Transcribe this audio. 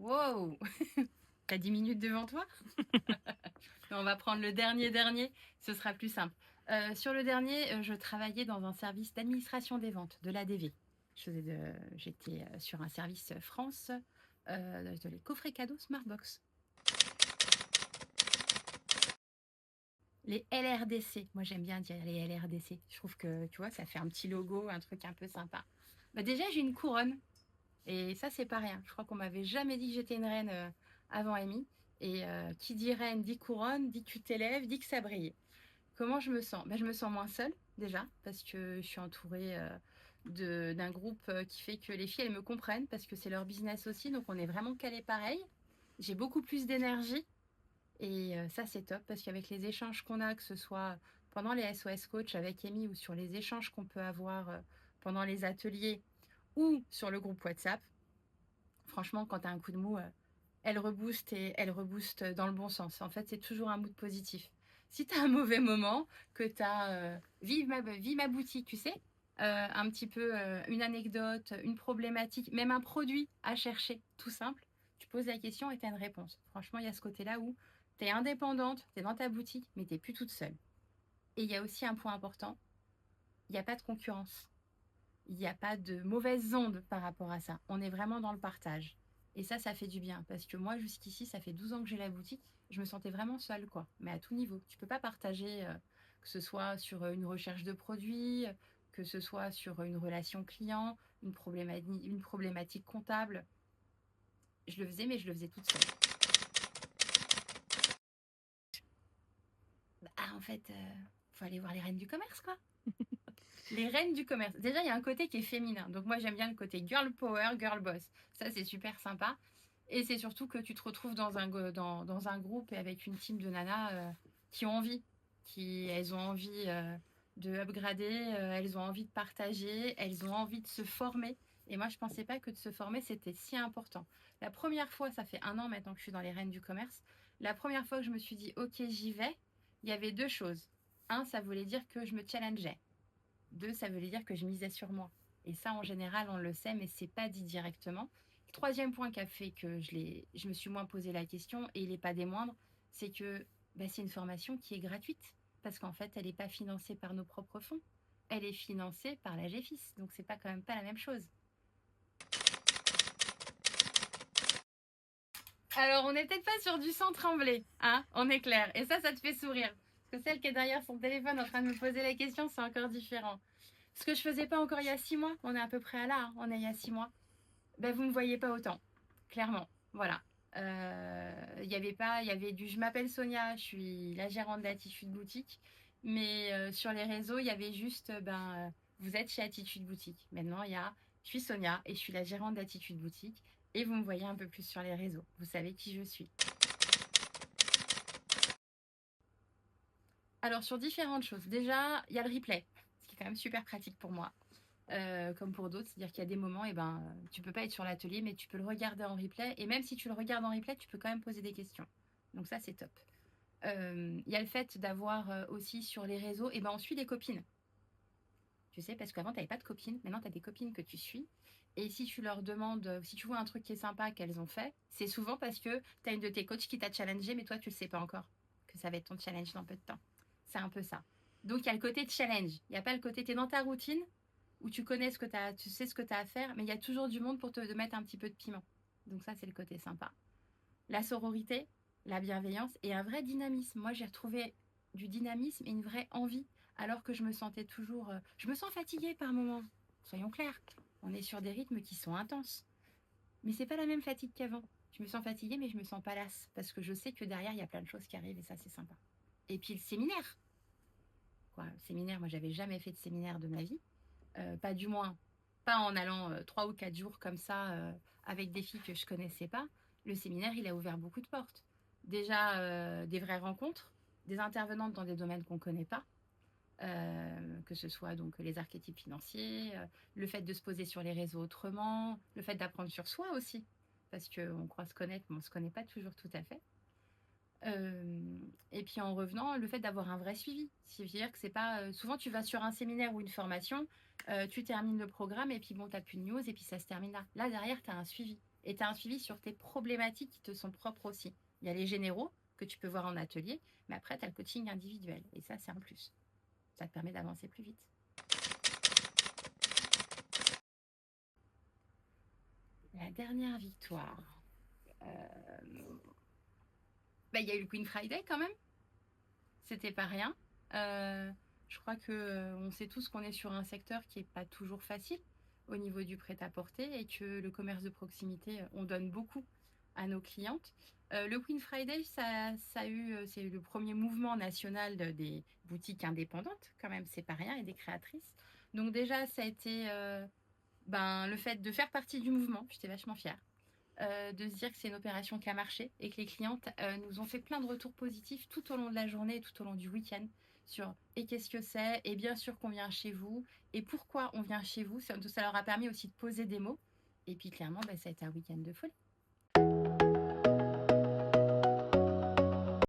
Wow! T'as 10 minutes devant toi? On va prendre le dernier, ce sera plus simple. Sur le dernier, je travaillais dans un service d'administration des ventes, de l'ADV. J'étais sur un service France de les coffrets cadeaux Smartbox. Les LRDC, moi j'aime bien dire les LRDC. Je trouve que, tu vois, ça fait un petit logo, un truc un peu sympa. Bah déjà, j'ai une couronne. Et ça, c'est pas rien. Je crois qu'on m'avait jamais dit que j'étais une reine avant Amy. Et qui dit reine, dit couronne, dit que tu t'élèves, dit que ça brille. Comment je me sens? Ben, je me sens moins seule, déjà, parce que je suis entourée d'un groupe qui fait que les filles, elles me comprennent, parce que c'est leur business aussi, donc on est vraiment calés pareil. J'ai beaucoup plus d'énergie, et ça, c'est top, parce qu'avec les échanges qu'on a, que ce soit pendant les SOS Coach avec Amy, ou sur les échanges qu'on peut avoir pendant les ateliers, ou sur le groupe WhatsApp, franchement, quand tu as un coup de mou, elle rebooste et elle rebooste dans le bon sens. En fait, c'est toujours un mood positif. Si tu as un mauvais moment, que tu as vie ma boutique, tu sais, un petit peu une anecdote, une problématique, même un produit à chercher, tout simple, tu poses la question et tu as une réponse. Franchement, il y a ce côté-là où tu es indépendante, tu es dans ta boutique, mais tu n'es plus toute seule. Et il y a aussi un point important, il n'y a pas de concurrence. Il n'y a pas de mauvaises ondes par rapport à ça. On est vraiment dans le partage. Et ça fait du bien. Parce que moi, jusqu'ici, ça fait 12 ans que j'ai la boutique. Je me sentais vraiment seule, quoi. Mais à tout niveau. Tu peux pas partager, que ce soit sur une recherche de produits, que ce soit sur une relation client, une problématique comptable. Je le faisais, mais je le faisais toute seule. Bah, en fait, faut aller voir les reines du commerce, quoi. Les reines du commerce. Déjà, il y a un côté qui est féminin. Donc moi, j'aime bien le côté girl power, girl boss. Ça, c'est super sympa. Et c'est surtout que tu te retrouves dans un groupe et avec une team de nanas qui ont envie. Elles ont envie de upgrader, elles ont envie de partager, elles ont envie de se former. Et moi, je ne pensais pas que de se former, c'était si important. La première fois, ça fait 1 an maintenant que je suis dans les reines du commerce, la première fois que je me suis dit, OK, j'y vais, il y avait 2 choses. Un, ça voulait dire que je me challengeais. 2, ça voulait dire que je misais sur moi. Et ça, en général, on le sait, mais c'est pas dit directement. Le troisième point qui a fait que je me suis moins posé la question, et il n'est pas des moindres, c'est que bah, c'est une formation qui est gratuite. Parce qu'en fait, elle n'est pas financée par nos propres fonds. Elle est financée par la GFIS. Donc, c'est pas quand même pas la même chose. Alors, on n'est peut-être pas sur du sang tremblé, hein, on est clair. Et ça te fait sourire. Parce que celle qui est derrière son téléphone en train de me poser la question, c'est encore différent. Ce que je faisais pas encore il y a 6 mois, on est à peu près à là, hein, on est il y a 6 mois. Ben, vous ne me voyez pas autant, clairement. Voilà. Il y avait pas, il y avait du je m'appelle Sonia, je suis la gérante d'Attitude Boutique, mais sur les réseaux, il y avait juste vous êtes chez Attitude Boutique. Maintenant, il y a je suis Sonia et je suis la gérante d'Attitude Boutique et vous me voyez un peu plus sur les réseaux. Vous savez qui je suis. Alors sur différentes choses. Déjà, il y a le replay, ce qui est quand même super pratique pour moi. Comme pour d'autres, c'est-à-dire qu'il y a des moments, et ben, tu peux pas être sur l'atelier, mais tu peux le regarder en replay. Et même si tu le regardes en replay, tu peux quand même poser des questions. Donc ça, c'est top. Il y a le fait d'avoir aussi sur les réseaux, et ben, on suit des copines. Tu sais, parce qu'avant, tu n'avais pas de copines. Maintenant, tu as des copines que tu suis. Et si tu leur demandes, si tu vois un truc qui est sympa qu'elles ont fait, c'est souvent parce que tu as une de tes coachs qui t'a challengé, mais toi, tu le sais pas encore que ça va être ton challenge dans peu de temps. C'est un peu ça. Donc, il y a le côté challenge. Il n'y a pas le côté, tu es dans ta routine, où tu connais ce que tu sais ce que tu as à faire, mais il y a toujours du monde pour te mettre un petit peu de piment. Donc ça, c'est le côté sympa. La sororité, la bienveillance et un vrai dynamisme. Moi, j'ai retrouvé du dynamisme et une vraie envie, alors que je me sentais toujours... je me sens fatiguée par moments, soyons clairs. On est sur des rythmes qui sont intenses. Mais c'est pas la même fatigue qu'avant. Je me sens fatiguée, mais je me sens pas lasse, parce que je sais que derrière, il y a plein de choses qui arrivent et ça, c'est sympa. Et puis le séminaire. Quoi, le séminaire, moi, j'avais jamais fait de séminaire de ma vie. Pas du moins, pas en allant 3 ou 4 jours comme ça avec des filles que je connaissais pas. Le séminaire, il a ouvert beaucoup de portes. Déjà, des vraies rencontres, des intervenantes dans des domaines qu'on ne connaît pas, que ce soit donc les archétypes financiers, le fait de se poser sur les réseaux autrement, le fait d'apprendre sur soi aussi, parce qu'on croit se connaître, mais on ne se connaît pas toujours tout à fait. Et puis en revenant, le fait d'avoir un vrai suivi. C'est-à-dire que c'est pas. Souvent, tu vas sur un séminaire ou une formation, tu termines le programme et puis bon, tu n'as plus de news et puis ça se termine là. Là, derrière, tu as un suivi. et tu as un suivi sur tes problématiques qui te sont propres aussi. Il y a les généraux que tu peux voir en atelier, mais après, tu as le coaching individuel. Et ça, c'est un plus. Ça te permet d'avancer plus vite. La dernière victoire. Il y a eu le Queen Friday quand même. C'était pas rien. Je crois que on sait tous qu'on est sur un secteur qui n'est pas toujours facile au niveau du prêt-à-porter et que le commerce de proximité, on donne beaucoup à nos clientes. Le Queen Friday, c'est le premier mouvement national des boutiques indépendantes, quand même, c'est pas rien, et des créatrices. Donc déjà, ça a été le fait de faire partie du mouvement, j'étais vachement fière. De se dire que c'est une opération qui a marché et que les clientes nous ont fait plein de retours positifs tout au long de la journée et tout au long du week-end sur et qu'est-ce que c'est et bien sûr qu'on vient chez vous et pourquoi on vient chez vous. Ça leur a permis aussi de poser des mots et puis clairement ça a été un week-end de folie.